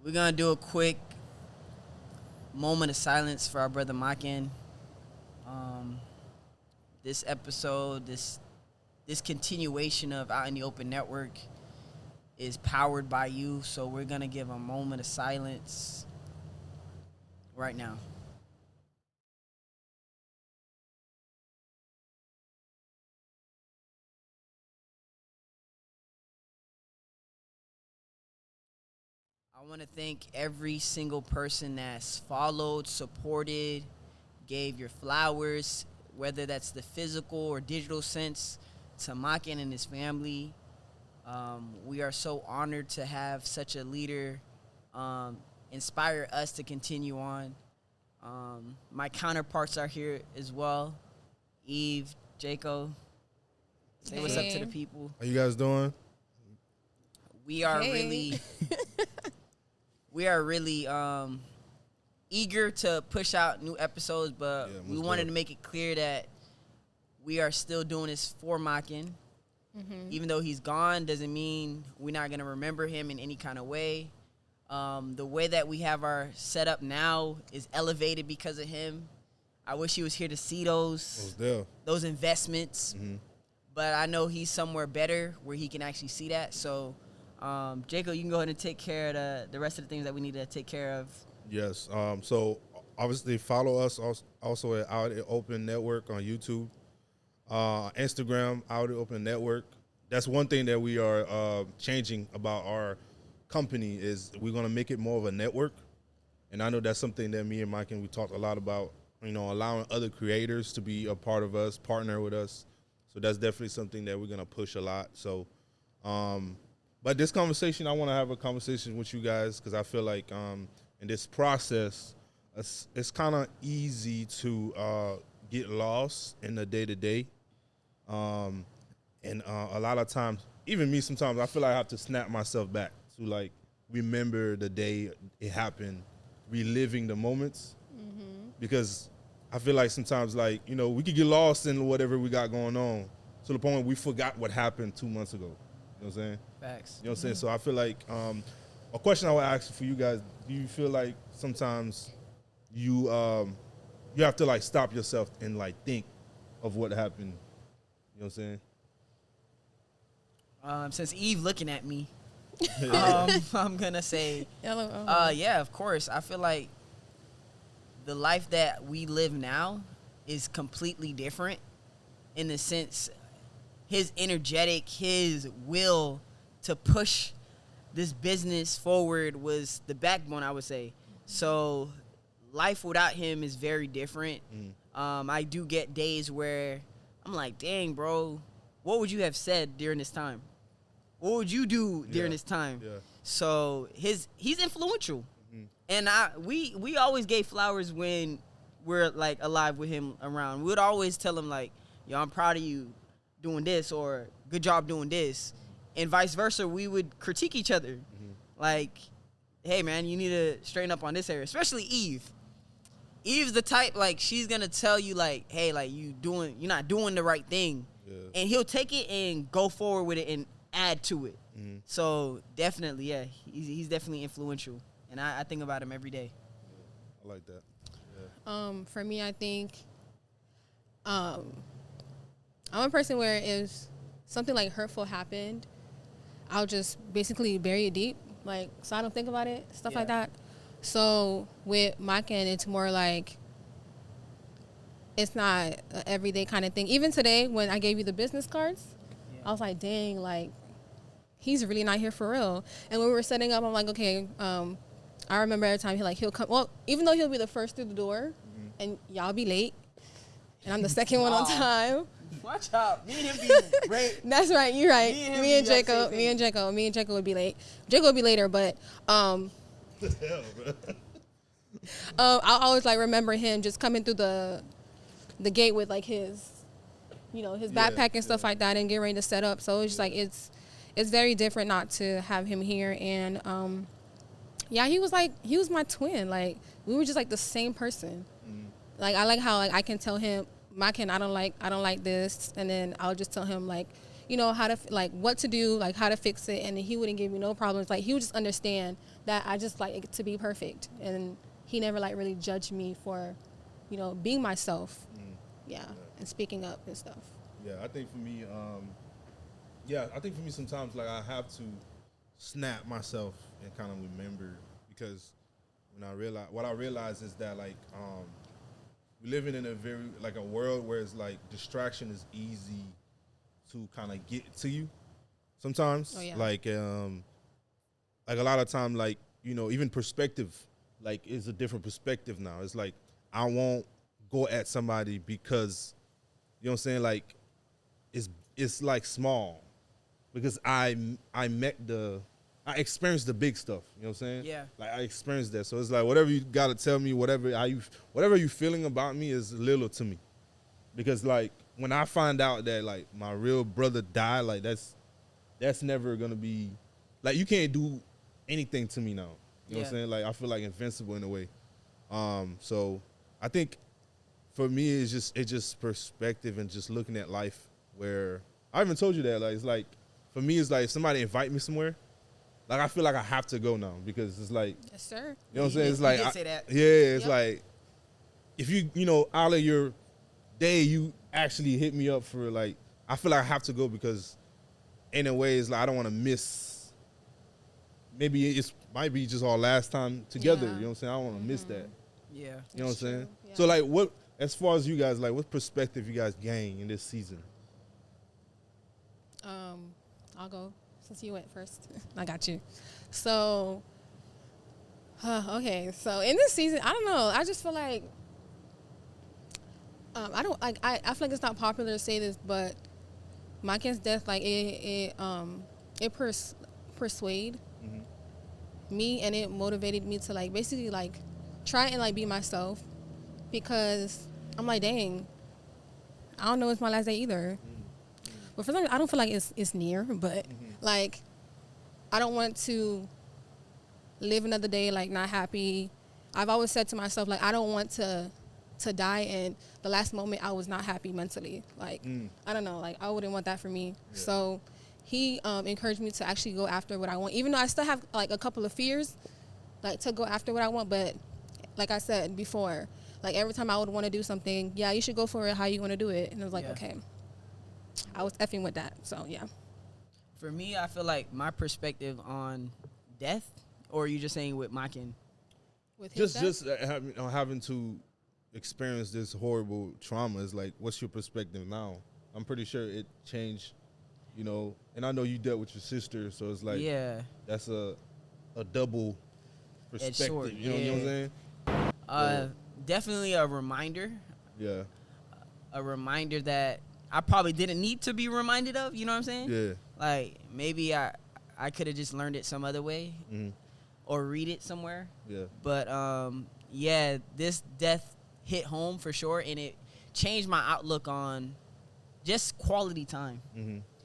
We're going to do a quick moment of silence for our brother Makin. This episode, this continuation of Out in the Open Network is powered by you, so we're going to give a moment of silence right now. I want to thank every single person that's followed, supported, gave your flowers, whether that's the physical or digital sense, to Makin and his family. We are so honored to have such a leader inspire us to continue on. My counterparts are here as well. Eve, Jaco, say what's up to the people. How you guys doing? We are really eager to push out new episodes, but we wanted to make it clear that we are still doing this for Makin. Mm-hmm. Even though he's gone, doesn't mean we're not going to remember him in any kind of way. The way that we have our setup now is elevated because of him. I wish he was here to see those investments. Mm-hmm. But I know he's somewhere better where he can actually see that. So, Jacob, you can go ahead and take care of the rest of the things that we need to take care of. Yes. So, obviously, follow us also at Out in Open Network on YouTube. Instagram, Out in Open Network. That's one thing that we are changing about our company is we're going to make it more of a network. And I know that's something that me and Mike we talked a lot about, allowing other creators to be a part of us, partner with us. So that's definitely something that we're going to push a lot. So, but this conversation, I want to have a conversation with you guys because I feel like in this process, it's kind of easy to get lost in the day-to-day. And a lot of times, even me sometimes, I feel like I have to snap myself back to, like, remember the day it happened, reliving the moments. Mm-hmm. Because I feel like sometimes, like, we could get lost in whatever we got going on to the point where we forgot what happened 2 months ago. You know what I'm saying? Facts. You know what I'm saying? So I feel like a question I would ask for you guys, do you feel like sometimes you have to, like, stop yourself and, like, think of what happened? You know what I'm saying? Since Eve looking at me, I'm going to say, yeah, of course. I feel like the life that we live now is completely different in the sense his will to push this business forward was the backbone, I would say. So life without him is very different. I do get days where I'm like, dang, bro, what would you have said during this time? What would you do during this time? Yeah. So he's influential. Mm-hmm. And we always gave flowers when we're, like, alive with him around. We would always tell him, like, yo, I'm proud of you doing this, or good job doing this. And vice versa, we would critique each other. Mm-hmm. Like, hey, man, you need to straighten up on this area, especially Eve. Eve's the type, like, she's going to tell you, like, hey, like, you're not doing the right thing. Yeah. And he'll take it and go forward with it and add to it. Mm-hmm. So definitely, yeah, he's definitely influential. And I think about him every day. Yeah, I like that. Yeah. For me, I think I'm a person where if something, like, hurtful happened, I'll just basically bury it deep, like, so I don't think about it, stuff like that. So with Makin, it's more like it's not an everyday kind of thing. Even today, when I gave you the business cards, I was like, dang, like, he's really not here for real. And when we were setting up, I'm like, okay, I remember every time he'll come. Well, even though he'll be the first through the door, and y'all be late, and I'm the second one on time. Watch out. Me and him be great. That's right. You're right. Me and Jacob would be late. Jacob would be later, but I'll always, like, remember him just coming through the gate with, like, his backpack and stuff like that, and getting ready to set up. So it's just like it's very different not to have him here. And he was my twin. Like, we were just, like, the same person. Like, I like how, like, I can tell him, Makin, I don't like this, and then I'll just tell him, like, how to, like, what to do, like, how to fix it, and he wouldn't give me no problems. Like, he would just understand that I just like it to be perfect, and he never like really judged me for, you know, being myself. Yeah, and speaking up and stuff. Yeah, I think for me, sometimes like I have to snap myself and kind of remember, because what I realize is that like we're living in a very like a world where it's like distraction is easy to kind of get to you sometimes. Oh, yeah. Like a lot of time, like, you know, even perspective, like, is a different perspective now. It's like I won't go at somebody because, you know what I'm saying, like it's like small, because I experienced the big stuff, you know what I'm saying? Yeah. Like I experienced that. So it's like whatever you gotta tell me, whatever you feeling about me is little to me. Because like when I find out that like my real brother died, like that's never gonna be, like, you can't do anything to me now. You know what I'm saying? Like I feel like invincible in a way. So I think for me it's just perspective and just looking at life, where I even told you that, like, it's like for me it's like if somebody invite me somewhere, like I feel like I have to go now, because it's like, Yes, sir. you know what I'm saying? It's like, say that. yeah, it's Yep. like if you know, out of your day, you actually hit me up for, like, I feel like I have to go, because in a way it's like I don't want to miss. Maybe it might be just our last time together. Yeah. You know what I'm saying? I don't want to miss that. Yeah. You know what I'm That's saying? true, yeah. So like, what, as far as you guys, like, what perspective you guys gain in this season? I'll go since you went first. I got you. So, okay. So in this season, I don't know. I just feel like I don't like. I feel like it's not popular to say this, but my kid's death, like it persuade me, and it motivated me to like basically like try and like be myself, because I'm like, dang, I don't know it's my last day either. But for some reason, I don't feel like it's near, but like I don't want to live another day like not happy. I've always said to myself, like, I don't want to die and the last moment I was not happy mentally. Like I don't know, like I wouldn't want that for me. Yeah. So he encouraged me to actually go after what I want, even though I still have like a couple of fears, like to go after what I want. But like I said before, like every time I would want to do something, yeah, you should go for it how you want to do it. And I was like, Yeah. okay. I was effing with that. So yeah. For me, I feel like my perspective on death, or are you just saying with Makin? With his Just having to experience this horrible trauma is like, what's your perspective now? I'm pretty sure it changed, you know, and I know you dealt with your sister, so it's like, Yeah. that's a double perspective. sword, You know what I'm saying? Definitely a reminder. Yeah. A reminder that I probably didn't need to be reminded of. You know what I'm saying? Yeah. Like maybe I could have just learned it some other way, or read it somewhere. Yeah. But yeah, this death hit home for sure, and it changed my outlook on just quality time.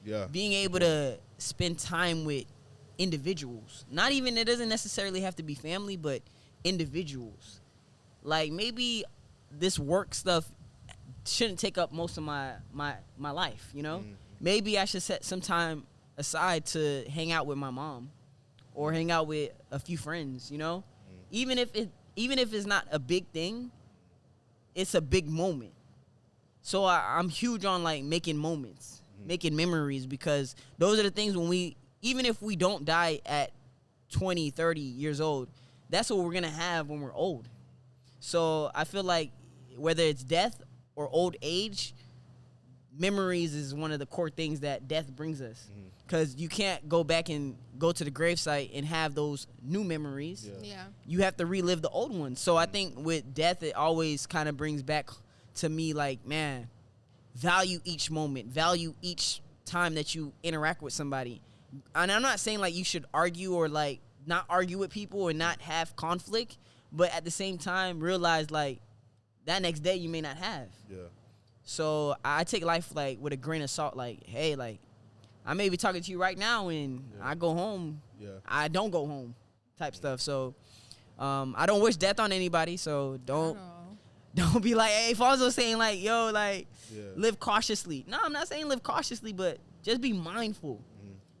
Yeah. Being able to spend time with individuals. Not even, it doesn't necessarily have to be family, but individuals. Like maybe this work stuff shouldn't take up most of my life, you know? Maybe I should set some time aside to hang out with my mom or hang out with a few friends, you know? Even if it's not a big thing, it's a big moment. So I'm huge on like making moments, making memories, because those are the things when even if we don't die at 20, 30 years old, that's what we're going to have when we're old. So I feel like whether it's death or old age, memories is one of the core things that death brings us. Because you can't go back and go to the gravesite and have those new memories. Yeah. You have to relive the old ones. So I think with death, it always kind of brings back to me like, man, value each moment, value each time that you interact with somebody. And I'm not saying like you should argue or like not argue with people or not have conflict, but at the same time realize like that next day you may not have. Yeah. So I take life like with a grain of salt. Like, hey, like I may be talking to you right now and I go home. Yeah. I don't go home type stuff. So I don't wish death on anybody. So don't be like, hey, Fonzo saying like, yo, like live cautiously. No, I'm not saying live cautiously, but just be mindful.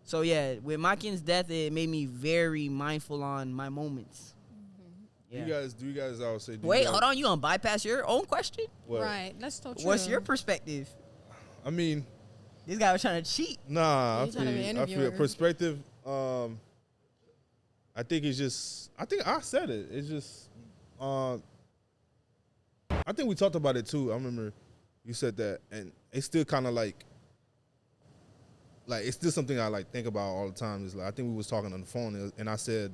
So yeah, with Makin's death, it made me very mindful on my moments. Do you guys always say? Wait, hold on. You gonna bypass your own question? What? Right. That's so true. What's your perspective? I mean, This guy was trying to cheat. nah. You trying to be an I feel interviewer. perspective. I think it's just. I think I said it. It's just. I think we talked about it too. I remember you said that, and it's still kind of like it's still something I like think about all the time. Is like I think we was talking on the phone, and I said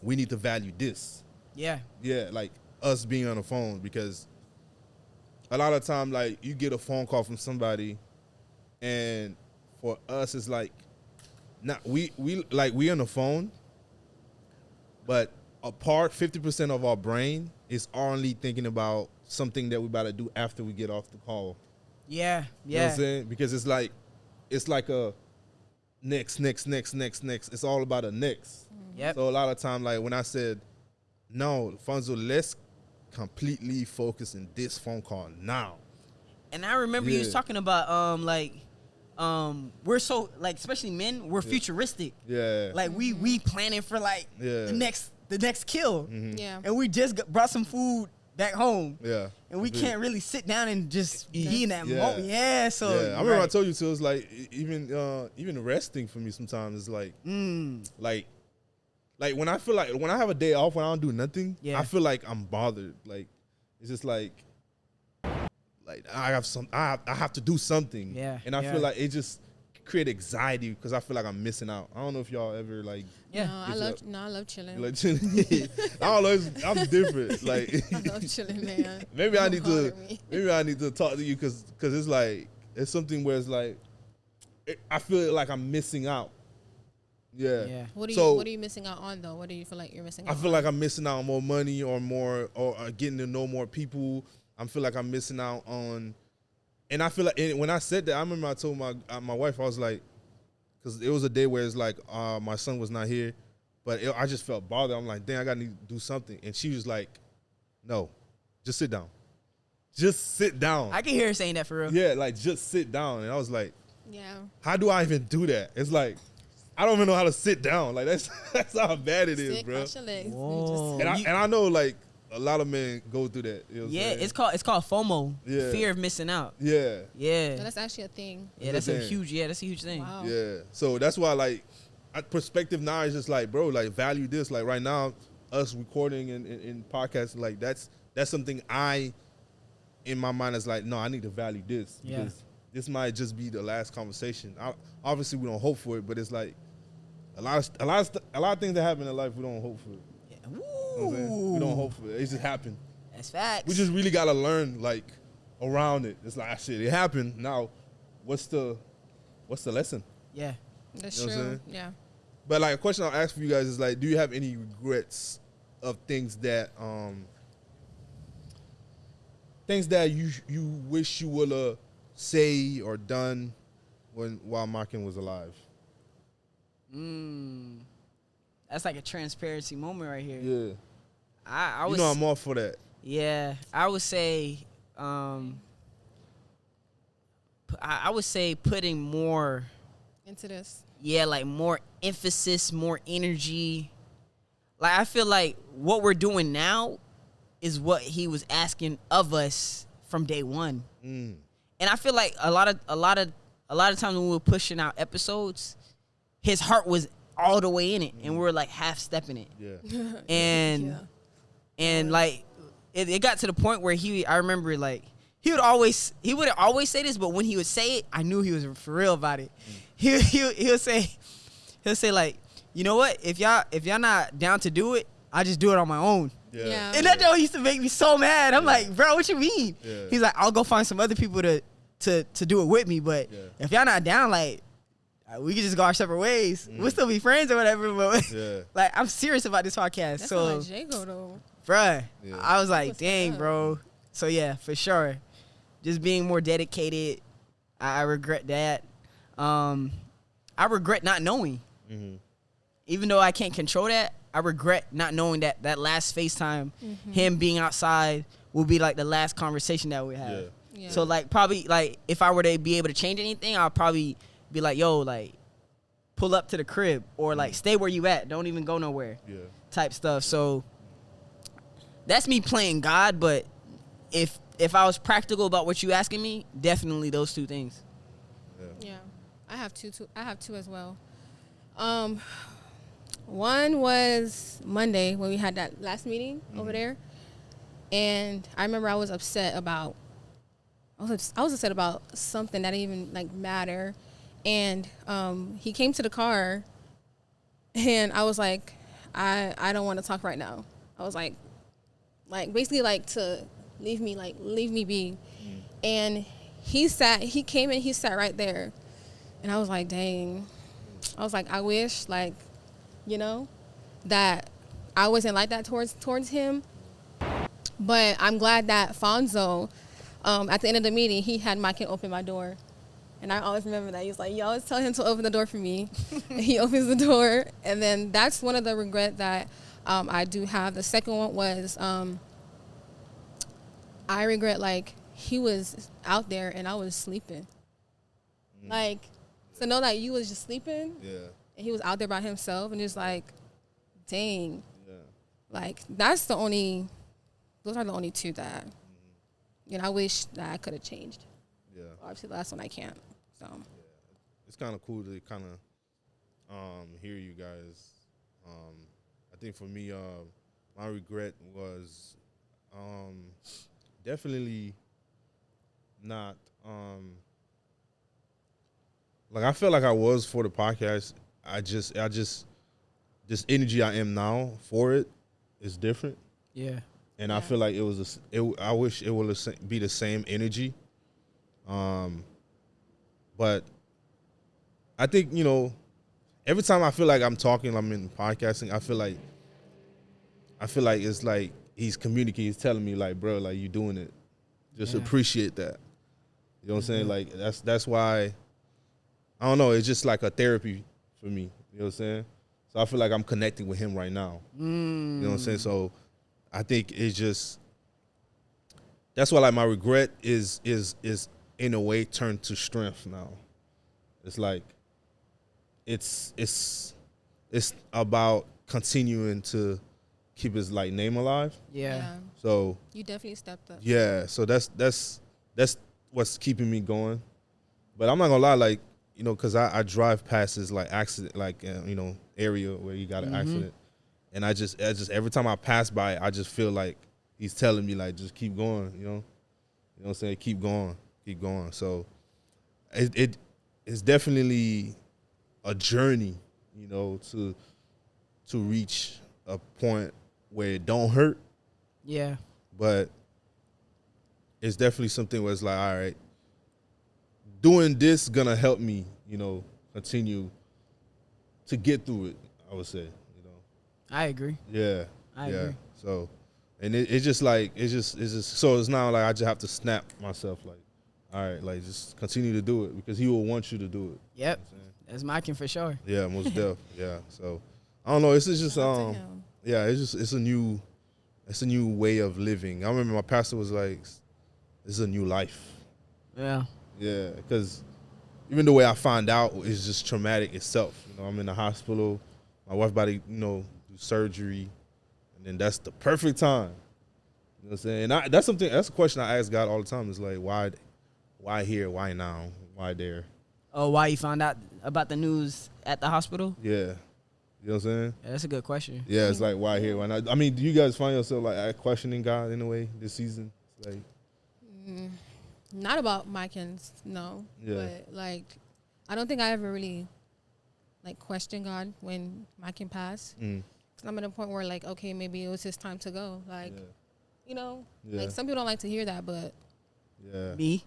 we need to value this. Yeah. Yeah, like us being on the phone, because a lot of time, like, you get a phone call from somebody, and for us, it's like, not we on the phone, but a part 50% of our brain is only thinking about something that we about to do after we get off the call. Yeah. You know what Yeah. I'm saying? Because it's like a next. It's all about a next. Yep. So a lot of time, like when I said, no, Fonzo, let's completely focus in this phone call now. And I remember you was Yeah. talking about we're so, like, especially men, we're futuristic. Yeah. Like we planning for like Yeah. the next kill. Yeah. And we just brought some food back home. Yeah. And we can't really sit down and just be in that Yeah. moment. Yeah. So Yeah. I remember I right. told you too. It's like even resting for me sometimes is like like when I feel like when I have a day off when I don't do nothing, Yeah. I feel like I'm bothered. Like it's just like I have to do something. Yeah, And I yeah. feel like it just create anxiety because I feel like I'm missing out. I don't know if y'all ever like. Yeah. No, I love chilling. Like, I don't know. I'm different. Like I love chilling, man. maybe I Don't need bother to me. talk to you because it's like it's something where it's like I feel like I'm missing out. Yeah. Yeah. What So- are you missing out on though? What do you feel like you're missing I out feel on? like I'm missing out on more money or getting to know more people. I feel like I'm missing out on, and I feel like when I said that, I remember I told my wife, I was like, because it was a day where it's like my son was not here, but I just felt bothered. I'm like, dang, I got to do something, and she was like, no, just sit down, just sit down. I can hear her saying that for real. Yeah, like just sit down, and I was like, Yeah. how do I even do that? It's like I don't even know how to sit down. Like that's how bad it is, Sit, bro. cross your legs. Whoa. Just- And I know like a lot of men go through that. You know what I'm Yeah, saying? it's called FOMO. Yeah. Fear of missing out. Yeah, Yeah. that's actually a thing. Yeah, that's a a thing. huge thing. Wow. yeah. So that's why like perspective now is just like, bro, like value this. Like right now, us recording and podcasting, like that's something in my mind is like, no, I need to value this Yeah. because this might just be the last conversation. Obviously, we don't hope for it, but it's like a lot of things that happen in life we don't hope for. Yeah. You know what I'm saying? We don't hope for it. It just happened. That's facts. We just really gotta learn like around it. It's like shit, it happened. Now, what's the lesson? Yeah. That's You know what I'm true. saying? Yeah. But like a question I'll ask for you guys is like, do you have any regrets of things that you wish you would have say or done while Markin was alive? That's like a transparency moment right here. Yeah. I You was know I'm all for that. Yeah, I would say I would say putting more Into this. like more emphasis, more energy. Like I feel like what we're doing now is what he was asking of us from day one. And I feel like a lot of times when we were pushing out episodes, his heart was all the way in it and we were like half stepping it. Yeah. And Yeah. and like it got to the point where I remember like he wouldn't always say this, but when he would say it, I knew he was for real about it. He'll say like, you know what, if y'all not down to do it, I just do it on my own. Yeah. And that joke used to make me so mad. I'm like, bro, what you mean? Yeah. He's like, I'll go find some other people to do it with me, but if y'all not down, like we can just go our separate ways. We'll still be friends or whatever, but Yeah. like I'm serious about this podcast. That's so not like Jago though. bruh, Yeah. I was like, What's dang, up? bro. So yeah, for sure, just being more dedicated. I regret that. I regret not knowing. Even though I can't control that, I regret not knowing that last FaceTime, him being outside, will be like the last conversation that we have. Yeah. Yeah. So like probably like if I were to be able to change anything, I'll probably be like, yo, like pull up to the crib or like stay where you at, don't even go nowhere. Yeah. Type stuff. So that's me playing God, but if I was practical about what you asking me, definitely those two things. Yeah. I have two as well. One was Monday when we had that last meeting over there, and I remember I was upset about something that didn't even like matter, and he came to the car, and I was like, I don't want to talk right now. I was like basically like to leave me be, and he came and he sat right there, and I was like, dang, I was like, I wish like, you know, that I wasn't like that towards him. But I'm glad that Fonzo, at the end of the meeting, he had Mike open my door. And I always remember that. He was like, you always tell him to open the door for me. And he opens the door. And then that's one of the regret that I do have. The second one was I regret, like, he was out there and I was sleeping. Like, to know that you was just sleeping. Yeah. And he was out there by himself, and just like, dang. Yeah. Like, those are the only two that, you know, I wish that I could have changed. Yeah. Obviously, the last one I can't. So. Yeah. It's kind of cool to kind of hear you guys. I think for me, my regret was definitely not. Like, I felt like I was for the podcast. I just this energy I am now for it is different. Yeah. And I feel like I wish it would be the same energy. But I think, you know, every time I feel like I'm in podcasting, I feel like it's like he's communicating, he's telling me like, bro, like, you doing it. Just appreciate that. You know what I'm saying? Like, that's why, I don't know, it's just like a therapy for me. You know what I'm saying? So I feel like I'm connecting with him right now. You know what I'm saying? So I think it's just, that's why, like, my regret is in a way turned to strength now. It's like, it's about continuing to keep his, like, name alive. Yeah. So You definitely stepped up. yeah, so that's what's keeping me going. But I'm not gonna lie, like, you know, because I drive past this like accident, like you know, area where you got an accident, and I just every time I pass by, I just feel like he's telling me like, just keep going, you know what I'm saying, keep going. So it's definitely a journey, you know, to reach a point where it don't hurt. Yeah. But it's definitely something where it's like, all right, doing this gonna help me, you know, continue to get through it, I would say, you know. I agree. Yeah. I agree. So, and it's just like, it's just, so it's now like I just have to snap myself like, all right, like, just continue to do it because he will want you to do it. Yep. You know That's Mike for sure. yeah, most def. Yeah. So, I don't know. It's just, yeah, it's a new way of living. I remember my pastor was like, this is a new life. Yeah. Yeah, because even the way I find out is just traumatic itself. You know, I'm in the hospital. My wife about to, you know, do surgery, and then that's the perfect time. You know what I'm saying? And that's a question I ask God all the time. Is like, why here? Why now? Why there? Oh, why you found out about the news at the hospital? Yeah, you know what I'm saying? Yeah, that's a good question. Yeah, it's like, why here? Why not? I mean, do you guys find yourself like questioning God in a way this season? It's like, Not about my kids, no. Yeah. But like, I don't think I ever really like questioned God when my kid passed. Cause I'm at a point where like, okay, maybe it was his time to go. Like, you know, like some people don't like to hear that, but yeah, Me?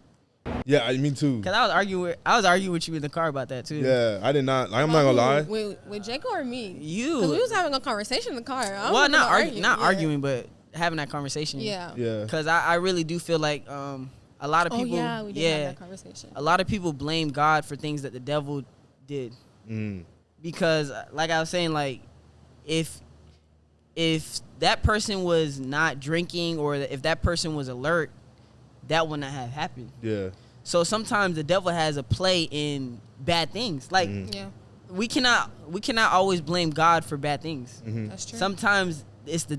yeah, me too. Cause I was arguing with you in the car about that too. Yeah, I did not. Like, I'm not gonna lie. With Jacob or me? You. Cause we was having a conversation in the car. Well, not arguing, but having that conversation. Yeah. Yeah, Cause I really do feel like a lot of people. Oh yeah, we did have that conversation. A lot of people blame God for things that the devil did. Because like I was saying, like if that person was not drinking or if that person was alert, that would not have happened. yeah, So sometimes the devil has a play in bad things. Like Yeah. we cannot always blame God for bad things. That's true. Sometimes it's the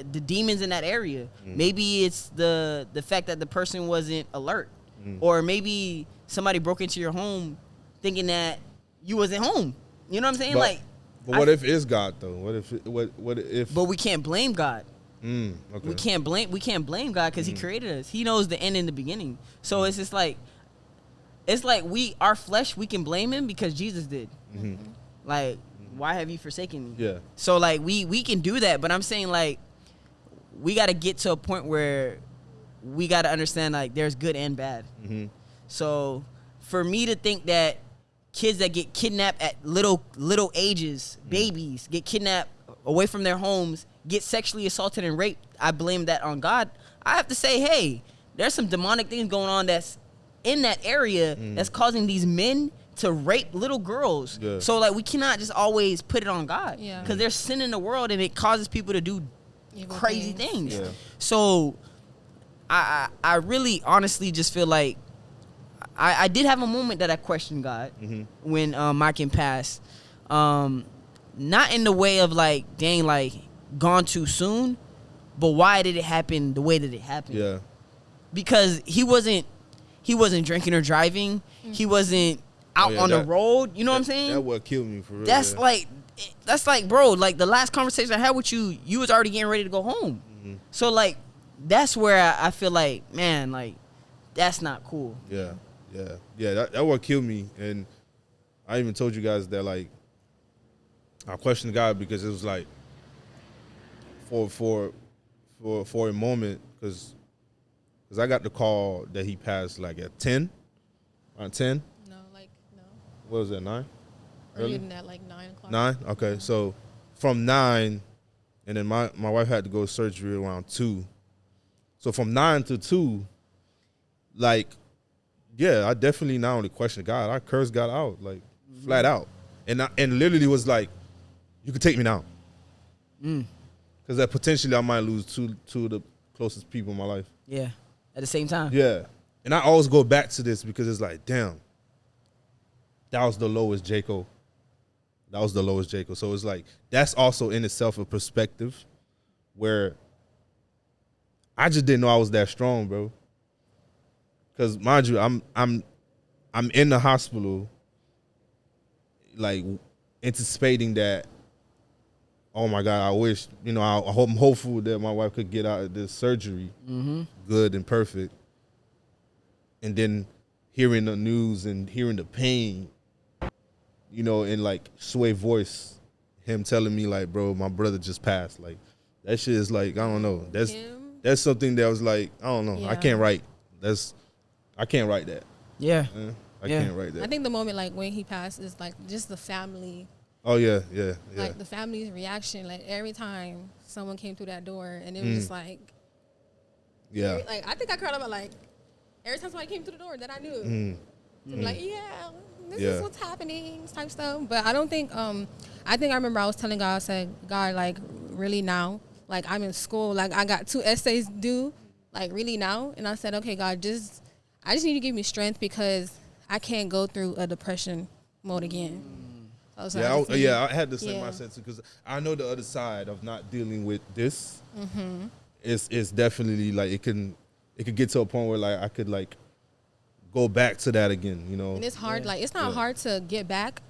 demons in that area. Maybe it's the fact that the person wasn't alert, or maybe somebody broke into your home thinking that you wasn't home. You know what I'm saying? But what if it's God though? What if? But we can't blame God. Okay. We can't blame God because He created us. He knows the end and the beginning. So it's just like, our flesh, we can blame Him because Jesus did. Like, why have you forsaken me? Yeah. So like we can do that, but I'm saying like we got to get to a point where we got to understand like there's good and bad. So for me to think that kids that get kidnapped at little ages, babies get kidnapped away from their homes, get sexually assaulted and raped, I blame that on God. I have to say, hey, there's some demonic things going on that's in that area that's causing these men to rape little girls. Yeah. So like we cannot just always put it on God, Yeah. because there's sin in the world and it causes people to do Evil crazy things. things. Yeah. So I really honestly just feel like I did have a moment that I questioned God when my kid passed. Not in the way of like, dang, like gone too soon, but why did it happen the way that it happened? Yeah. Because he wasn't drinking or driving. He wasn't out on the road. You know what I'm saying? That what killed me for real. That's like, bro, like the last conversation I had with you, you was already getting ready to go home. So like, that's where I feel like, man, like that's not cool. Yeah. That what killed me, and I even told you guys that like I questioned God because it was like for a moment because I got the call that he passed like at 10, around 10. No. What was that, 9? Earlier than that, like 9 o'clock. 9? Okay, so from 9, and then my wife had to go to surgery around 2. So from 9 to 2, like, yeah, I definitely not only questioned God, I cursed God out, like, flat out. And literally was like, you could take me now. Because that potentially I might lose two of the closest people in my life. Yeah. At the same time. Yeah. And I always go back to this because it's like, damn, that was the lowest Jacob. So it's like, that's also in itself a perspective where I just didn't know I was that strong, bro. Because mind you, I'm in the hospital, like anticipating that, oh my God, I wish, I'm hopeful that my wife could get out of this surgery good and perfect. And then hearing the news and hearing the pain, in like Sway voice, him telling me like, bro, my brother just passed. Like that shit is like, I don't know. That's something that was like, I don't know. Yeah. I can't write. I can't write that. Yeah. I can't write that. I think the moment like when he passed is like just the family. Oh yeah. Like the family's reaction, like every time someone came through that door, and it was just like, yeah. Like I think I cried about like every time somebody came through the door that I knew. Like this is what's happening, type stuff. But I don't think I think I remember I was telling God, I said, God, like really now, like I'm in school, like I got 2 essays due, like really now, and I said, okay, God, I just need to give me strength because I can't go through a depression mode again. I had the same mindset too, because I know the other side of not dealing with this is definitely like it could get to a point where like I could like go back to that again, And it's hard, like it's not hard to get back.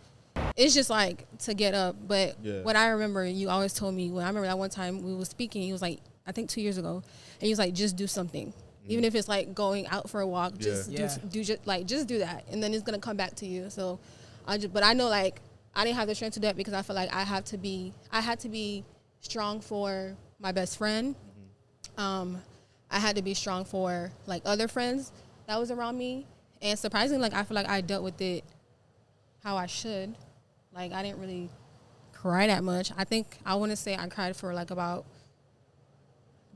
It's just like to get up. But what I remember, you always told me, when I remember that one time we were speaking, he was like, I think 2 years ago, and he was like, just do something. Even if it's like going out for a walk, just do that, and then it's gonna come back to you. So, but I know like I didn't have the strength to do that because I feel like I had to be strong for my best friend. I had to be strong for like other friends that was around me, and surprisingly, like I feel like I dealt with it how I should. Like I didn't really cry that much. I think I want to say I cried for like about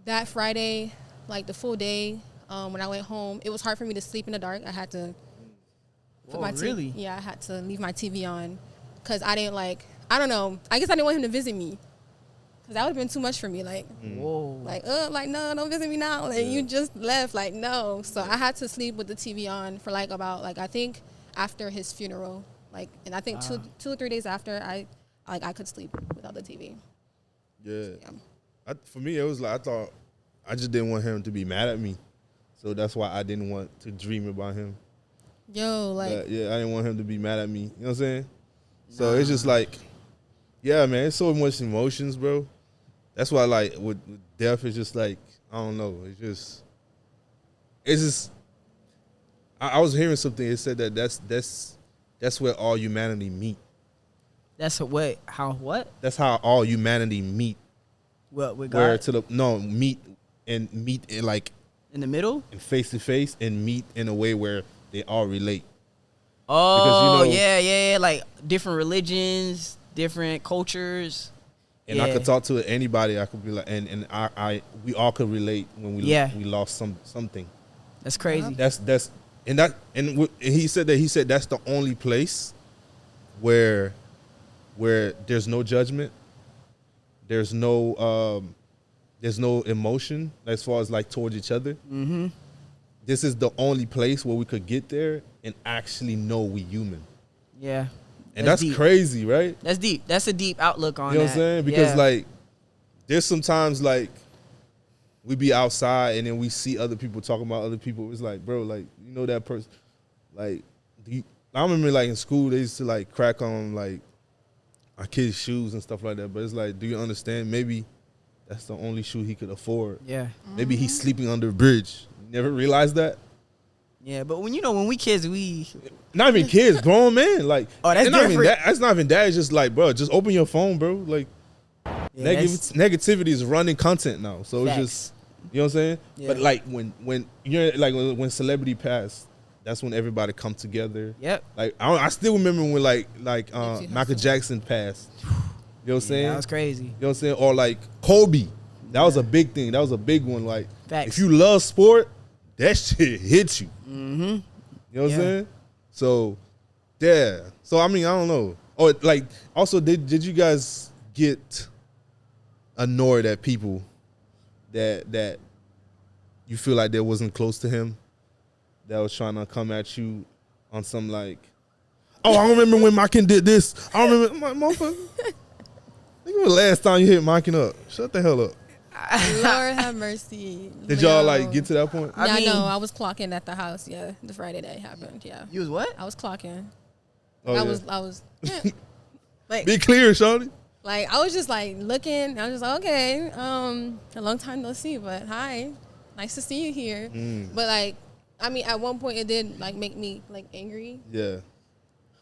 that Friday. Like the full day, when I went home, it was hard for me to sleep in the dark. I had to put my TV. Yeah, I had to leave my TV on because I didn't I don't know. I guess I didn't want him to visit me because that would have been too much for me. Like, no, don't visit me now. Like you just left. Like no. So I had to sleep with the TV on for like about I think after his funeral, Like, and I think 2 or 3 days after, I could sleep without the TV. Yeah. For me, it was like, I thought, I just didn't want him to be mad at me. So that's why I didn't want to dream about him. Yo, like. I didn't want him to be mad at me. You know what I'm saying? So it's just like, yeah, man, it's so much emotions, bro. That's why, like, with death, it's just like, I don't know. It's just, I was hearing something. It said that that's where all humanity meet. That's what? How what? That's how all humanity meet. What with Where God? meet in like In the middle? in face to face and meet in a way where they all relate. Oh, Because, yeah. Like different religions, different cultures. And I could talk to anybody. I could be like, and we all could relate when we lost something. That's crazy. And he said that's the only place where there's no judgment, there's no emotion as far as like towards each other. Mm-hmm. This is the only place where we could get there and actually know we human. Yeah. And that's deep. crazy, right? That's deep. That's a deep outlook on that. You know what I'm saying? Because like there's sometimes like we be outside and then we see other people talking about other people. It's like, bro, like, you know that person. Like, I remember like in school they used to like crack on like our kids' shoes and stuff like that. But it's like, do you understand? Maybe that's the only shoe he could afford. Yeah. Maybe he's sleeping under a bridge. You never realized that? Yeah, but when we kids, we not even kids, grown men. Like, that's not even different. that. That's not even that. It's just like, bro, just open your phone, bro. Like, negativity is running content now. So facts. It's just, you know what I'm saying? Yeah. But like when you're like when celebrity passed, that's when everybody come together. Yep. Like I still remember when like Michael Jackson passed. You know what I'm saying? That was crazy. You know what I'm saying? Or like Kobe. That was a big thing. That was a big one. Like, facts. If you love sport, that shit hits you. Mm-hmm. You know what I'm saying? So, yeah. So, I mean, I don't know. Oh, like, also, did you guys get annoyed at people that you feel like they wasn't close to him, that was trying to come at you on some like, oh, I remember when Makin did this. I remember, my motherfucker. Think of the last time you hit Makin up. Shut the hell up. Lord have mercy. Did y'all like get to that point? I know. I was clocking at the house. Yeah, the Friday that happened. Yeah. You was what? I was clocking. Oh, I was. Like, be clear, shawty. Like I was just like looking. I was just like, okay, a long time no see, but hi, nice to see you here. But like, I mean, at one point it did like make me like angry. Yeah.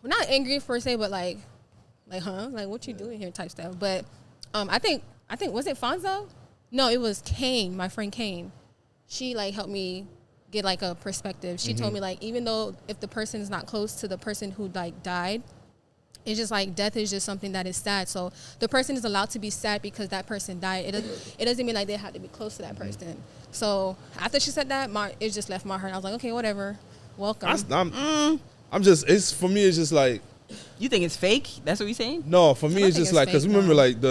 Well, not angry per se, but like what you doing here type stuff. But I think was it Fonzo? No, it was Kane, my friend Kane. She like helped me get like a perspective. She told me like even though if the person is not close to the person who like died, it's just like death is just something that is sad. So the person is allowed to be sad because that person died. It doesn't mean like they have to be close to that person. So after she said that, it just left my heart. I was like, okay, whatever, welcome. I'm just, it's for me. It's just like, you think it's fake? That's what you're saying? No, for me it's just like, because remember like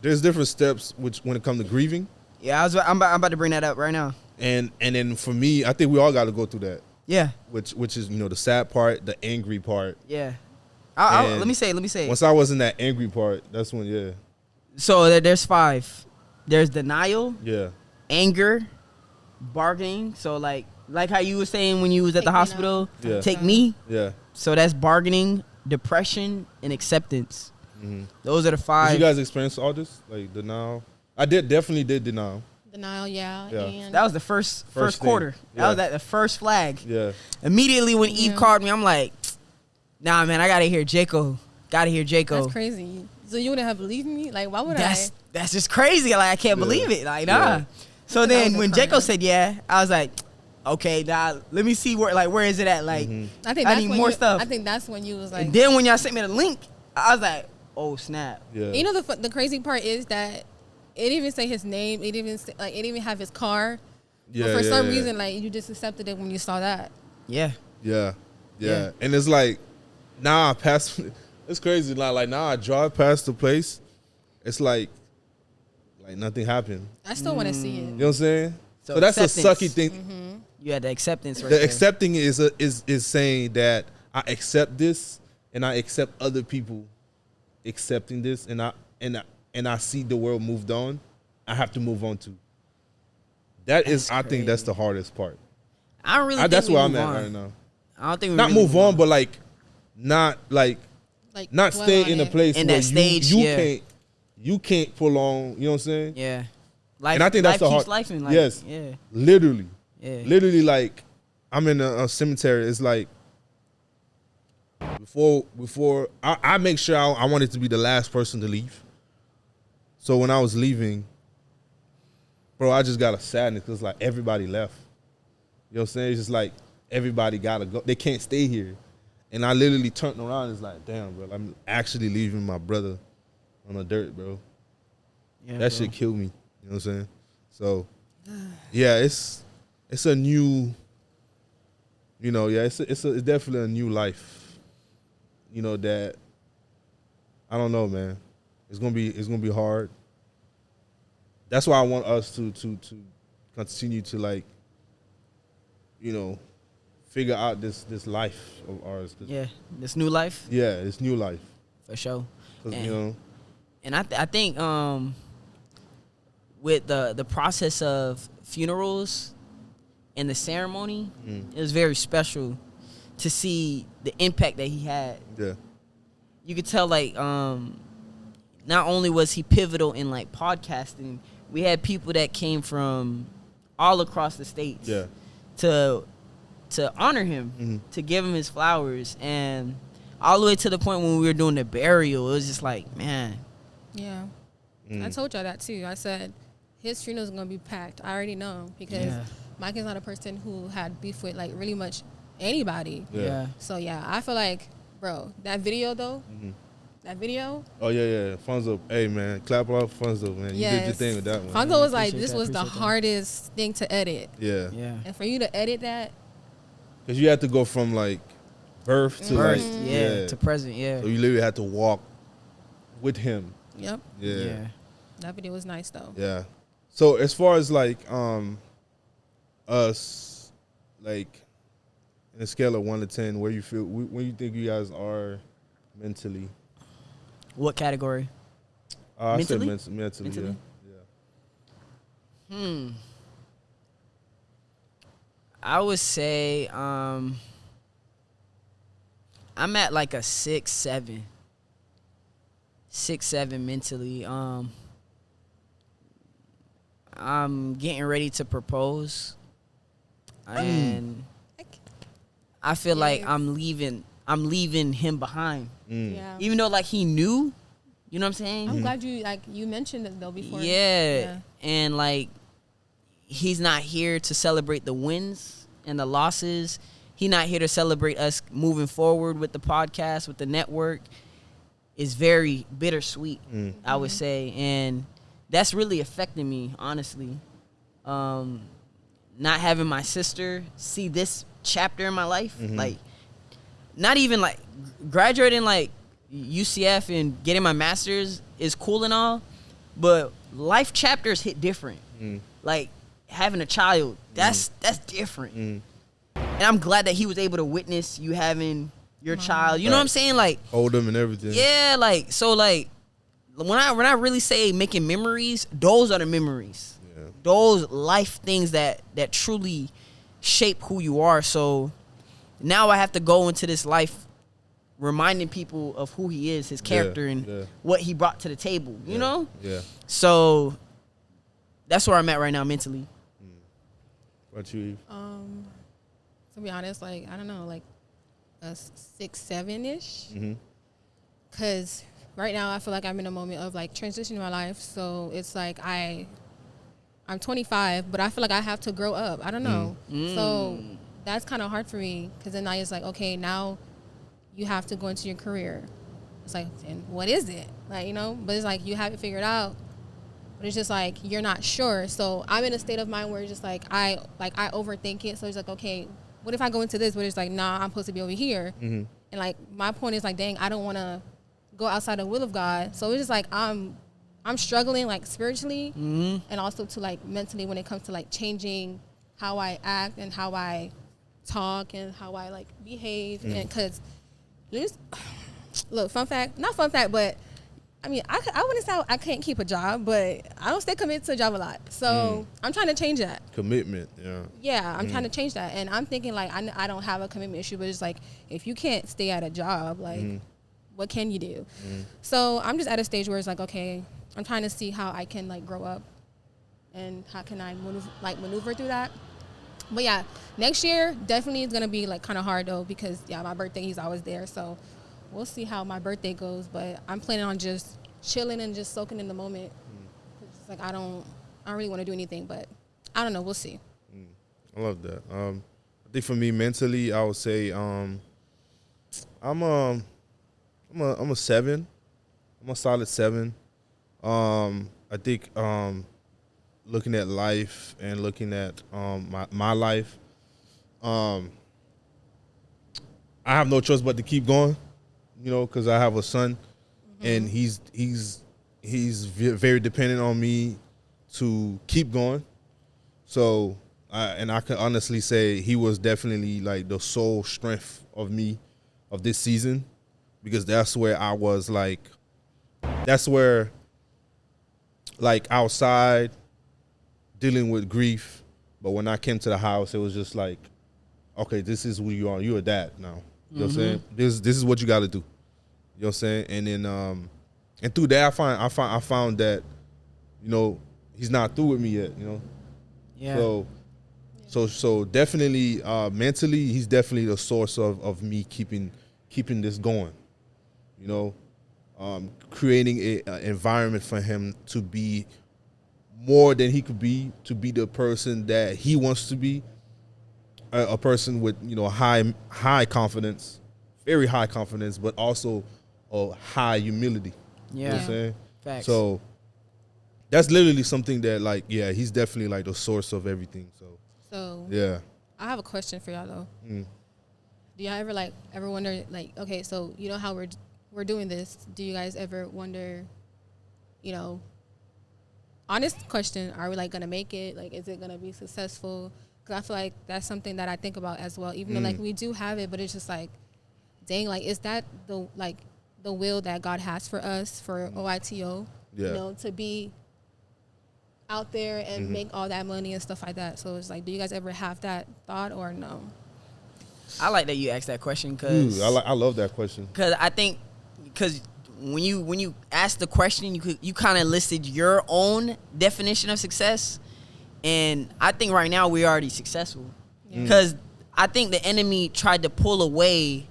there's different steps when it comes to grieving. Yeah, I'm about to bring that up right now. And then for me, I think we all got to go through that. Yeah. Which is, you know, the sad part, the angry part. Yeah. Let me say it. Once I was in that angry part, that's when, yeah. So there's 5. There's denial. Yeah. Anger. Bargaining. So like how you were saying when you was at the hospital. Yeah. Take me. Yeah. So that's bargaining, depression, and acceptance. Mm-hmm. Those are the 5. Did you guys experience all this? Like denial? I definitely did denial. Denial, yeah. And that was the first quarter. Yeah. That was at the first flag. Yeah. Immediately when Eve called me, I'm like, nah, man, I gotta hear Jaco. That's crazy. So you wouldn't have believed me? Like, why would That's just crazy. Like, I can't believe it. Like, nah. Yeah. So then when Jaco said yeah, I was like, okay, nah, let me see where is it at? Like, I need more stuff. I think that's when you was like. And then when y'all sent me the link, I was like, oh snap. Yeah. You know the crazy part is that it didn't even say his name. It didn't even have his car. Yeah. But for some reason, like you just accepted it when you saw that. Yeah. Yeah. Yeah. And it's like, nah, it's crazy. Like now I drive past the place, it's like nothing happened. I still want to see it. You know what I'm saying? So that's a acceptance. sucky thing. You had the acceptance right The there. accepting is saying that I accept this, and I accept other people accepting this, and I see the world moved on, I have to move on too. I think that's the hardest part. I don't really think that's we where I'm move at on. right now. I don't think we Not really move on, but like not Dwell stay on in a it. place In where that stage, you can't prolong, you know what I'm saying? Yeah. Life, And I think that's life the keeps hard. life in life. Yes. Yeah. Literally. Yeah. Literally, like I'm in a cemetery. It's like before I make sure I wanted to be the last person to leave. So when I was leaving, bro, I just got a sadness because like everybody left. You know what I'm saying? It's just like everybody gotta go. They can't stay here. And I literally turned around and it's like, damn, bro, I'm actually leaving my brother on the dirt, bro. Yeah, That shit killed me. You know what I'm saying? So yeah, it's a new, you know, yeah, it's definitely a new life. You know, that I don't know, man. It's gonna be hard. That's why I want us to continue to, like, you know, figure out this life of ours. Yeah. This new life. Yeah, this new life. For sure. 'Cause, And, you know, and I think with the process of funerals and the ceremony, it was very special to see the impact that he had. yeah, You could tell, like, not only was he pivotal in like podcasting, we had people that came from all across the states yeah, to honor him, to give him his flowers, and all the way to the point when we were doing the burial, it was just like, man. Yeah. I told y'all that too. I said his funeral is gonna be packed. I already know because Mike is not a person who had beef with like really much anybody. yeah. So yeah, I feel like, bro, that video though, that video. Oh yeah. Funzo, hey man, clap off Funzo, man. You did your thing with that one. Fonzo was like, Appreciate this that, was the appreciate that. hardest thing to edit, Yeah, and for you to edit that, because you had to go from like birth to Birth, like yeah, to present, yeah. So you literally had to walk with him. yep, Yeah. that video was nice though. Yeah. So as far as like us, like in a scale of 1 to 10, where you feel when you think you guys are mentally? What category? I said Mentally? mentally. Yeah. I would say I'm at like a 6, 7. 6, 7 mentally. I'm getting ready to propose, and I feel like I'm leaving him behind. Yeah. Even though like he knew, you know what I'm saying? I'm glad you mentioned it though before. Yeah. And like he's not here to celebrate the wins and the losses. He's not here to celebrate us moving forward with the podcast, with the network. It's very bittersweet, I would say. And that's really affecting me, honestly. Not having my sister see this chapter in my life, like not even like graduating like UCF and getting my master's is cool and all, but life chapters hit different. Like having a child, that's different. And I'm glad that he was able to witness you having your child. You know what I'm saying? Like Hold them and everything. yeah, like so like when I really say making memories, those are the memories. Yeah. Those life things that truly shape who you are. So now I have to go into this life reminding people of who he is, his character, and what he brought to the table, you know? Yeah. So that's where I'm at right now mentally. What about you, Eve? To be honest, like I don't know, like a 6, 7-ish. Cause right now I feel like I'm in a moment of like transition in my life. So it's like I'm 25, but I feel like I have to grow up. I don't know. So that's kind of hard for me. Cause then it's like, okay, now you have to go into your career. It's like, and what is it? Like, you know, but it's like you have it figured out. But it's just like you're not sure. So I'm in a state of mind where it's just like I overthink it. So it's like, okay, what if I go into this? But it's like, nah, I'm supposed to be over here. And like my point is like, dang, I don't want to go outside the will of God. So it's just like I'm struggling like spiritually and also to like mentally when it comes to like changing how I act and how I talk and how I like behave, and because look, not fun fact, but I mean, I wouldn't say I can't keep a job, but I don't stay committed to a job a lot. So I'm trying to change that. Commitment, yeah. Yeah, I'm trying to change that. And I'm thinking, like, I don't have a commitment issue, but it's like, if you can't stay at a job, like, what can you do? So I'm just at a stage where it's like, okay, I'm trying to see how I can, like, grow up and how can I maneuver through that. But, yeah, next year definitely is going to be, like, kind of hard, though, because, yeah, my birthday, he's always there. So we'll see how my birthday goes, but I'm planning on just chilling and just soaking in the moment. It's like I don't really want to do anything, but I don't know. We'll see. I love that. I think for me mentally, I would say I'm a 7. I'm a solid 7. I think looking at life and looking at my life, I have no choice but to keep going. You know, because I have a son, and he's very dependent on me to keep going. So, I can honestly say he was definitely like the sole strength of me of this season, because that's where I was like, outside dealing with grief, but when I came to the house, it was just like, okay, this is who you are. You're a dad now. You know what I'm saying? This is what you got to do. You know what I'm saying? And then and through that I found that, you know, he's not through with me yet, you know. Yeah. So definitely mentally he's definitely the source of me keeping this going. You know, creating an environment for him to be more than he could be, to be the person that he wants to be. A person with, you know, high confidence, very high confidence, but also a high humility. Yeah. You know what I'm saying? Facts. So that's literally something that, like, yeah, he's definitely like the source of everything. So yeah. I have a question for y'all though. Do y'all ever wonder, like, okay, so you know how we're doing this? Do you guys ever wonder, you know, honest question, are we like gonna make it? Like, is it gonna be successful? I feel like that's something that I think about as well, even though like we do have it, but it's just like, dang, like, is that the will that God has for us, for OITO, you know, to be out there and make all that money and stuff like that. So it's like, do you guys ever have that thought or no? I like that you asked that question because I love that question, because I think when you asked the question, you kind of listed your own definition of success. And I think right now we're already successful, because I think the enemy tried to pull away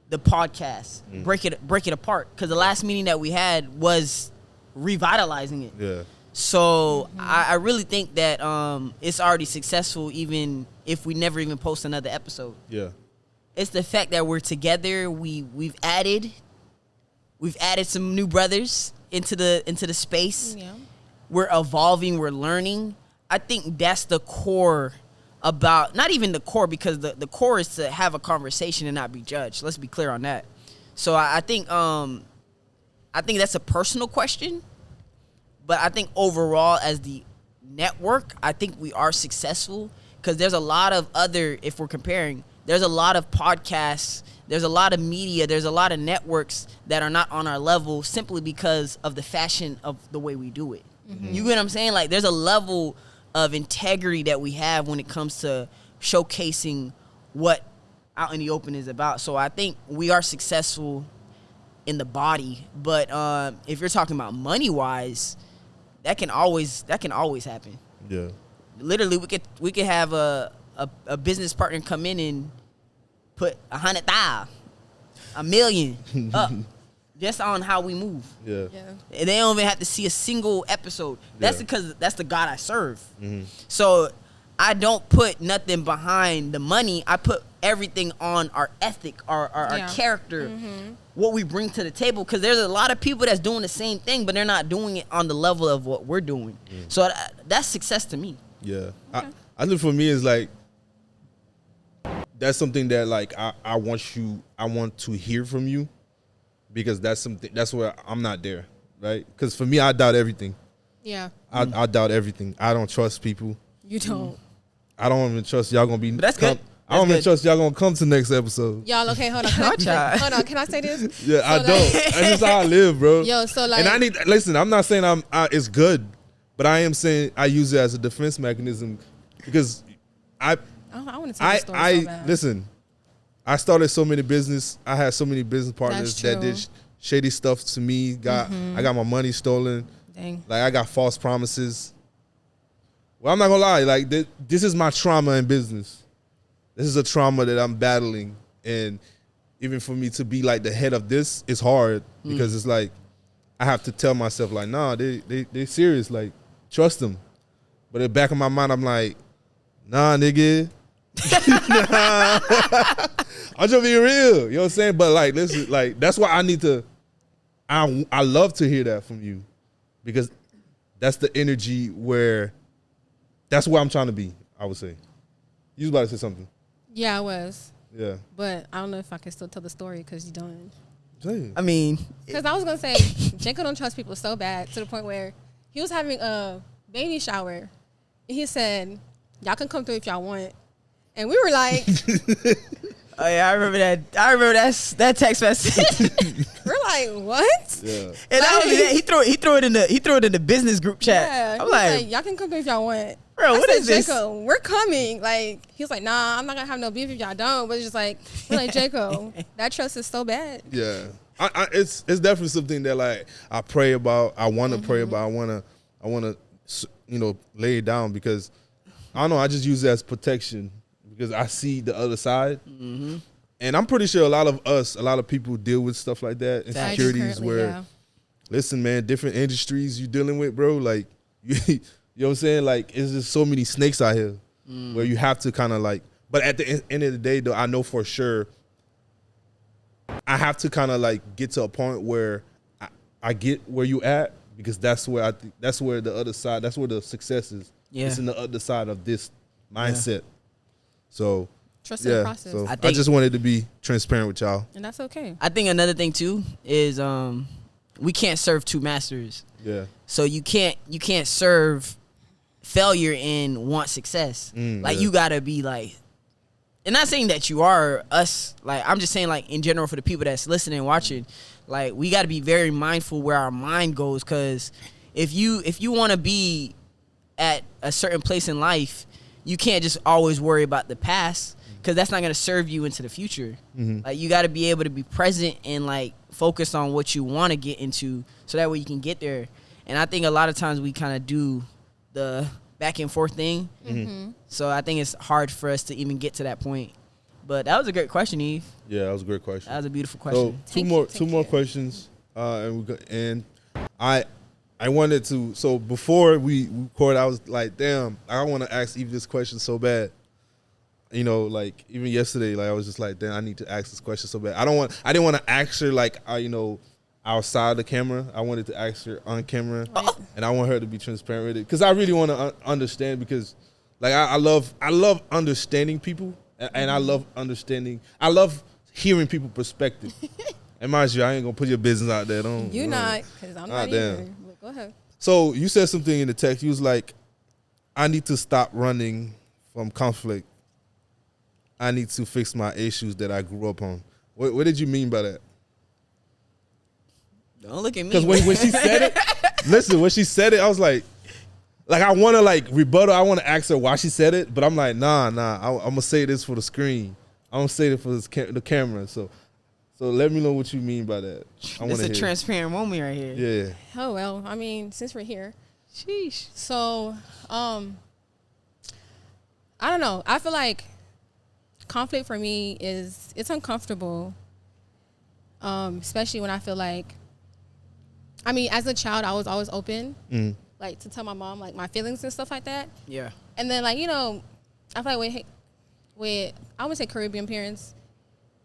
the podcast, break it apart. Because the last meeting that we had was revitalizing it. Yeah. So I really think that it's already successful, even if we never even post another episode. Yeah. It's the fact that we're together. We've added some new brothers into the space. Yeah. We're evolving. We're learning. I think that's the core about, not even the core, because the core is to have a conversation and not be judged. Let's be clear on that. So I think that's a personal question, but I think overall as the network, I think we are successful, because there's a lot of other, if we're comparing, there's a lot of podcasts, there's a lot of media, there's a lot of networks that are not on our level simply because of the fashion of the way we do it. You get what I'm saying? Like, there's a level of integrity that we have when it comes to showcasing what Out in the Open is about. So I think we are successful in the body, but if you're talking about money wise, that can always happen. Yeah. Literally, we could have a business partner come in and put 100,000, $1 million up just on how we move. Yeah. And they don't even have to see a single episode. That's because that's the God I serve. So I don't put nothing behind the money. I put everything on our ethic, our character, what we bring to the table. Because there's a lot of people that's doing the same thing, but they're not doing it on the level of what we're doing. So that's success to me. Yeah. Okay. I think for me is like, that's something that, like, I want to hear from you, because that's where I'm not there, right? Because for me, I doubt everything. Yeah. I doubt everything. I don't trust people. You don't. I don't even trust y'all gonna be. But that's good. I don't even good. trust y'all gonna come to next episode. Y'all, okay, hold on. Watch out. Hold on, can I say this? Yeah, I So, don't. like- That's just how I live, bro. Yo, so like, And I need listen. I'm not saying it's good, but I am saying I use it as a defense mechanism because I want to tell the story so bad. listen. I started so many business. I had so many business partners That's that true. did shady stuff to me. I got my money stolen. Dang. Like I got false promises. Well, I'm not gonna lie. Like this is my trauma in business. This is a trauma that I'm battling, and even for me to be like the head of this is hard because it's like I have to tell myself like, nah, they serious. Like trust them. But in the back of my mind, I'm like, nah, nigga. Nah. I'm just being real. You know what I'm saying? But like, listen, like that's why I need to. I love to hear that from you because that's the energy where. That's where I'm trying to be, I would say. You was about to say something. Yeah, I was. Yeah. But I don't know if I can still tell the story because you don't. Say I mean, Because I was going to say, Jacob don't trust people so bad to the point where he was having a baby shower. And he said, y'all can come through if y'all want. And we were like, oh yeah, I remember that. I remember that text message. we're like, what? Yeah. And not only that, he threw it in the business group chat. Yeah. I'm He was like, y'all can come through if y'all want. bro, what I is said, this? Jacob, we're coming. Like, he was like, nah, I'm not going to have no beef if y'all don't. But it's just like, we're like, Jacob, that trust is so bad. Yeah. It's definitely something that like I pray about. I want to pray about. I want to lay it down because I don't know. I just use it as protection because I see the other side. Mm-hmm. And I'm pretty sure a lot of people deal with stuff like that, insecurities where, listen, man, different industries you dealing with, bro. Like, you know what I'm saying? Like, it's just so many snakes out here where you have to kind of like, but at the end of the day, though, I know for sure I have to kind of like get to a point where I get where you at because that's where that's where the other side, that's where the success is. Yeah. It's in the other side of this mindset. So, Trust in the process. so I I just wanted to be transparent with y'all. And that's okay. I think another thing too is we can't serve two masters. Yeah. So you can't serve failure and want success. Like you gotta be like, and not saying that you are us. Like I'm just saying like in general for the people that's listening and watching, like we gotta be very mindful where our mind goes. Cause if you want to be at a certain place in life, you can't just always worry about the past. Cause that's not gonna serve you into the future. Like you got to be able to be present and like focus on what you want to get into, so that way you can get there. And I think a lot of times we kind of do the back and forth thing. So I think it's hard for us to even get to that point. But that was a great question, Eve. Yeah, that was a great question. That was a beautiful So question. two more questions, and I wanted to. So before we record, I was like, damn, I want to ask Eve this question so bad. You know, like even yesterday, like I was just like, damn, I need to ask this question so bad. I didn't want to ask her like, outside the camera. I wanted to ask her on camera, and I want her to be transparent with it because I really want to understand. Because, like, I love understanding people, and I love understanding. I love hearing people's perspective. And mind you, I ain't gonna put your business out there. Don't You're not, because I'm not either. But go ahead. So you said something in the text. You was like, I need to stop running from conflict. I need to fix my issues that I grew up on. What did you mean by that? Don't look at me. Because when she said it, listen, when she said it, I was like I want to like rebuttal. I want to ask her why she said it, but I'm like, nah. I'm gonna say this for the screen. I'm gonna say it for the camera. So let me know what you mean by that. It's a transparent moment right here. Yeah. Oh, well, I mean, since we're here. Sheesh. So, I don't know. I feel like conflict for me it's uncomfortable, especially when I feel like, I mean, as a child, I was always open, like to tell my mom like my feelings and stuff like that. Yeah. And then like, I feel like with I would say Caribbean parents,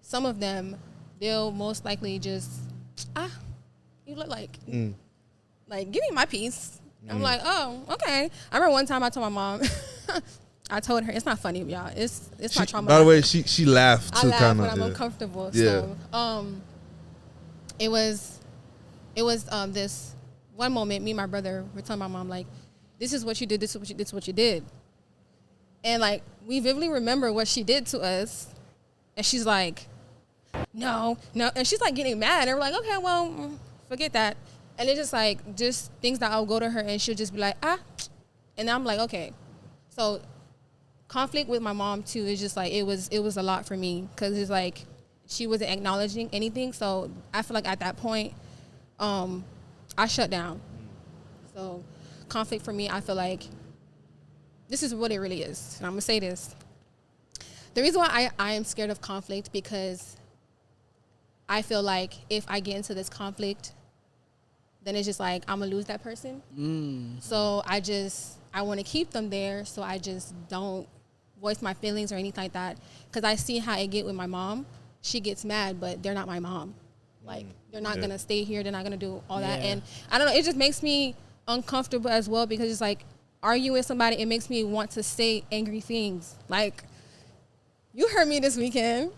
some of them, they'll most likely just, you look like give me my piece. I'm like, oh, okay. I remember one time I told my mom, I told her, it's not funny, y'all. It's my trauma. By the way, she laughed too, I laugh kind when of. I'm uncomfortable. Yeah. So, it was this one moment. Me and my brother were telling my mom like, "This is what you did. This is what you did." And like we vividly remember what she did to us, and she's like, no, and she's like getting mad, and we're like, okay, well, forget that. And it's just like just things that I'll go to her and she'll just be like, and I'm like, okay. So conflict with my mom too is just like it was a lot for me because it's like she wasn't acknowledging anything. So I feel like at that point, I shut down. So conflict for me, I feel like this is what it really is. And I'm gonna say this. The reason why I am scared of conflict because I feel like if I get into this conflict, then it's just like I'm gonna lose that person. So I want to keep them there, so I just don't voice my feelings or anything like that. Because I see how it get with my mom. She gets mad, but they're not my mom. Like they're not gonna stay here. They're not gonna do all that. And I don't know. It just makes me uncomfortable as well because it's like arguing with somebody. It makes me want to say angry things. Like you heard me this weekend.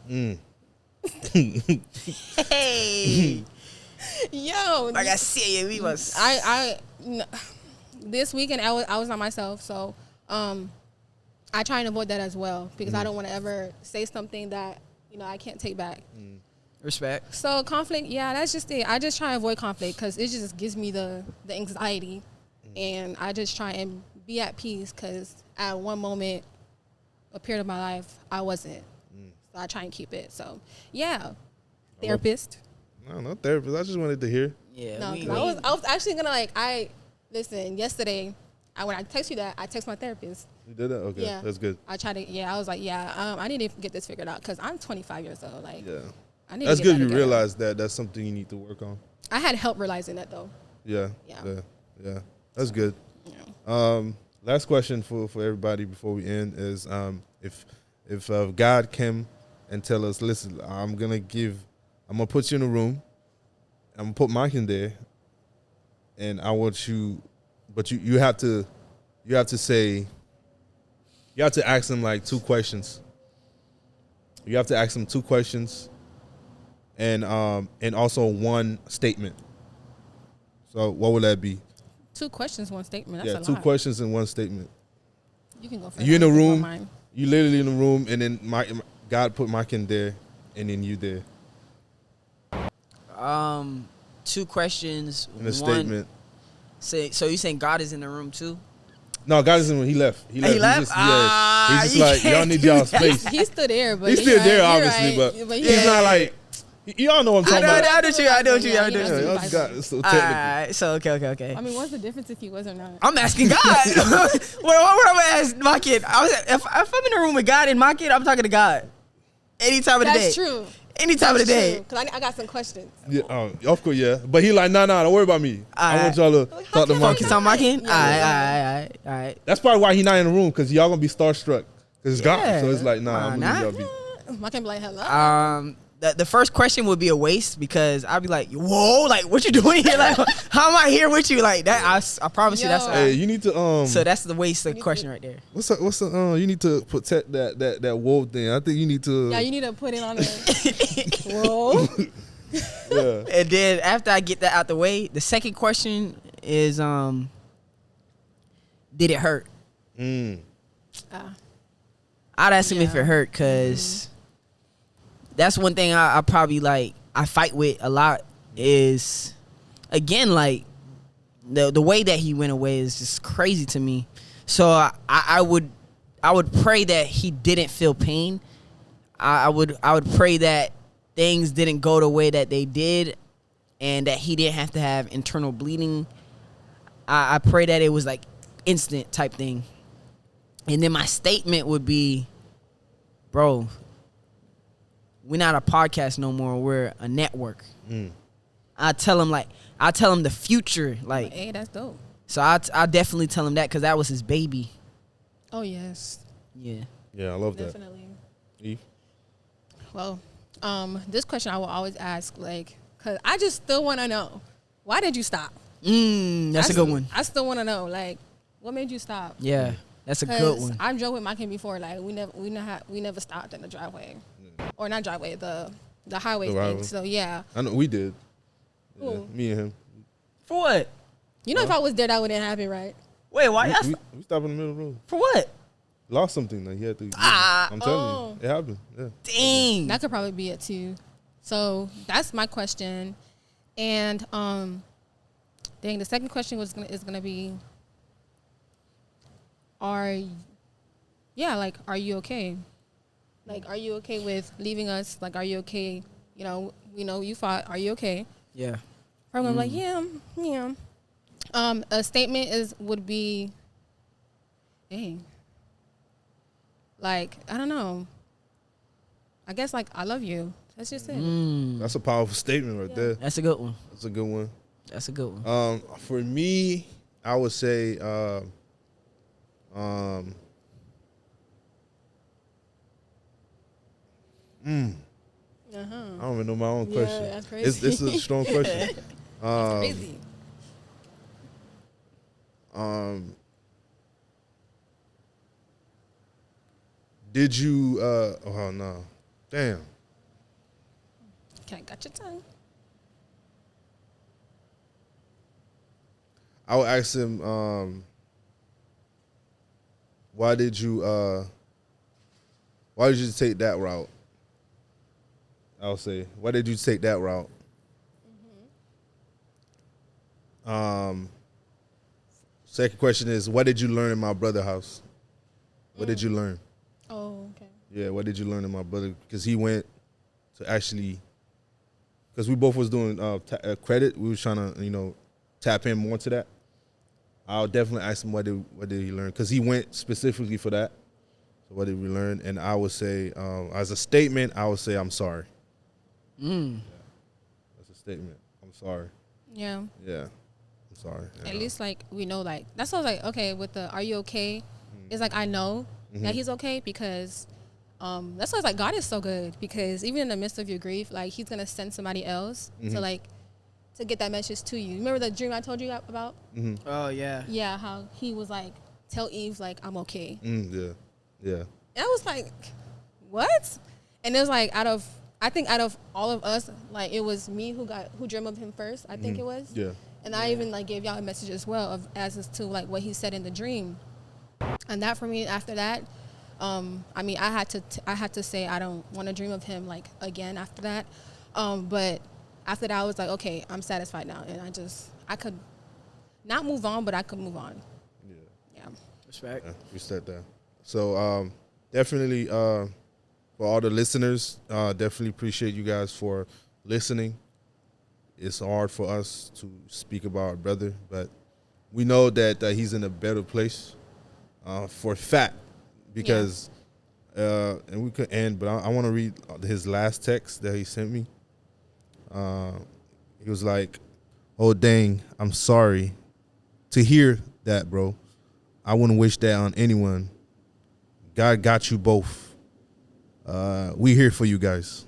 Hey. Yo, Like I said, we was. This weekend I was not myself, so I try and avoid that as well because I don't want to ever say something that I can't take back. Respect. So conflict, yeah, that's just it. I just try and avoid conflict because it just gives me the anxiety, and I just try and be at peace because at one moment, a period of my life, I wasn't. So I try and keep it. So yeah, therapist. No, not therapist. I just wanted to hear. Yeah. No, I was actually gonna listen, yesterday, when I text you that, I text my therapist. You did that? Okay, Yeah. that's good. I was like, I need to get this figured out because I'm 25 years old. Like, Yeah. I need That's to get good that you together. realize that that's something you need to work on. I had help realizing that, though. Yeah. Yeah. That's good. Yeah. Last question for everybody before we end is if God came and tell us, listen, I'm gonna put you in a room, I'm gonna put Mike in there, and I want you, but you have to say, you have to ask him like 2 questions. You have to ask him 2 questions, and also 1 statement. So what would that be? 2 questions, 1 statement. That's Yeah, a 2 lot. questions and 1 statement. You can go first. You in a I'll think about room. mine. You literally in the room, and then God put Mike in there, and then you there. 2 questions. In a statement. So you saying God is in the room too? No, God isn't when he left. He left. He's just you like, y'all can't need do y'all that. space. He's still there, but He's still there, you're obviously, right. but yeah. he's not like, y'all know what I'm talking about. I know what you. Yeah, I know you what know. you. Yeah, God, it's so All technical. right. So okay. I mean, what's the difference if he was or not? I'm asking God. What would I ask my kid? If I'm in a room with God and my kid, I'm talking to God. Any time of the day. That's true. Any time of the day. Because I got some questions. Yeah, of course, yeah. But he like, nah, don't worry about me. I want y'all to talk to come Mike. Focus on my kid. Yeah. All right. That's probably why he not in the room, because y'all gonna be starstruck. Because it's God. Yeah. So it's like, nah, I'm gonna Nah. leave y'all be. I can be like, hello. The first question would be a waste because I'd be like, whoa, like what you doing here? Like, how am I here with you? Like that, I promise you that's. Hey, you need to So that's the waste of question right there. What's the you need to protect that wolf thing. I think you need to. Yeah, you need to put it on the whoa. Yeah. And then after I get that out the way, the second question is, did it hurt? I'd ask him if it hurt because that's one thing I probably like. I fight with a lot is, again, like the way that he went away is just crazy to me. So I would pray that he didn't feel pain. I would pray that things didn't go the way that they did, and that he didn't have to have internal bleeding. I pray that it was like instant type thing. And then my statement would be, bro, we're not a podcast no more. We're a network. I tell him the future. Like, Hey, that's dope. So I definitely tell him that because that was his baby. Oh, yes. Yeah. Yeah, I love that. Definitely. Eve? Well, this question I will always ask, like, because I just still want to know, why did you stop? That's a good one. I still want to know, like, what made you stop? Yeah, that's a good one. I've joked with my kid before, like, we never stopped in the driveway. Or not driveway, the highway The thing. highway. So, yeah. I know we did. Yeah, Who? me and him. For what? You know, if I was there, that wouldn't happen, right? Wait, why y'all? We stopped in the middle of the road. For what? lost something that he had to. Ah. I'm telling you, it happened. Yeah. Dang. That could probably be it too. So that's my question. And the second question is gonna be, are you okay? Like, are you okay with leaving us? Like, are you okay? You know, we know you fought. Are you okay? Yeah. Probably like, yeah. A statement would be, dang. Like, I don't know. I guess like, I love you. That's just it. That's a powerful statement right there. That's a good one. That's a good one. That's a good one. For me, I would say, I don't even know my own question. Yeah, that's crazy. This is a strong question. Crazy. Did you? Oh no, damn. Okay, got your tongue. I would ask him, why did you take that route? I'll say, why did you take that route? Second question is, what did you learn in my brother's house? What did you learn? Oh, okay. Yeah, what did you learn in my brother? Because he went to actually, because we both was doing credit. We was trying to, tap in more to that. I'll definitely ask him what did he learn, because he went specifically for that. So what did we learn? And I would say, as a statement, I would say I'm sorry. Yeah, that's a statement. I'm sorry. Yeah. Yeah, I'm sorry. At least like we know, like that's why I was like, okay, with the "Are you okay?" It's like I know that he's okay, because that's why I was like, God is so good, because even in the midst of your grief, like He's gonna send somebody else to get that message to you. Remember the dream I told you about? Oh yeah. Yeah, how he was like, tell Eve like I'm okay. Yeah. And I was like, what? And it was like out of all of us, like it was me who dreamed of him first. I think it was. Yeah. And I even like gave y'all a message as well as to like what he said in the dream. And that for me, after that, I mean, I had to say I don't want to dream of him like again after that. But after that, I was like, okay, I'm satisfied now, and I could not move on, but I could move on. Yeah. Respect. Yeah, respect that. So definitely for all the listeners, definitely appreciate you guys for listening. It's hard for us to speak about our brother, but we know that he's in a better place for a fact, because and we could end, but I want to read his last text that he sent me. He was like, "Oh dang, I'm sorry to hear that, bro. I wouldn't wish that on anyone. God got you both. We here for you guys."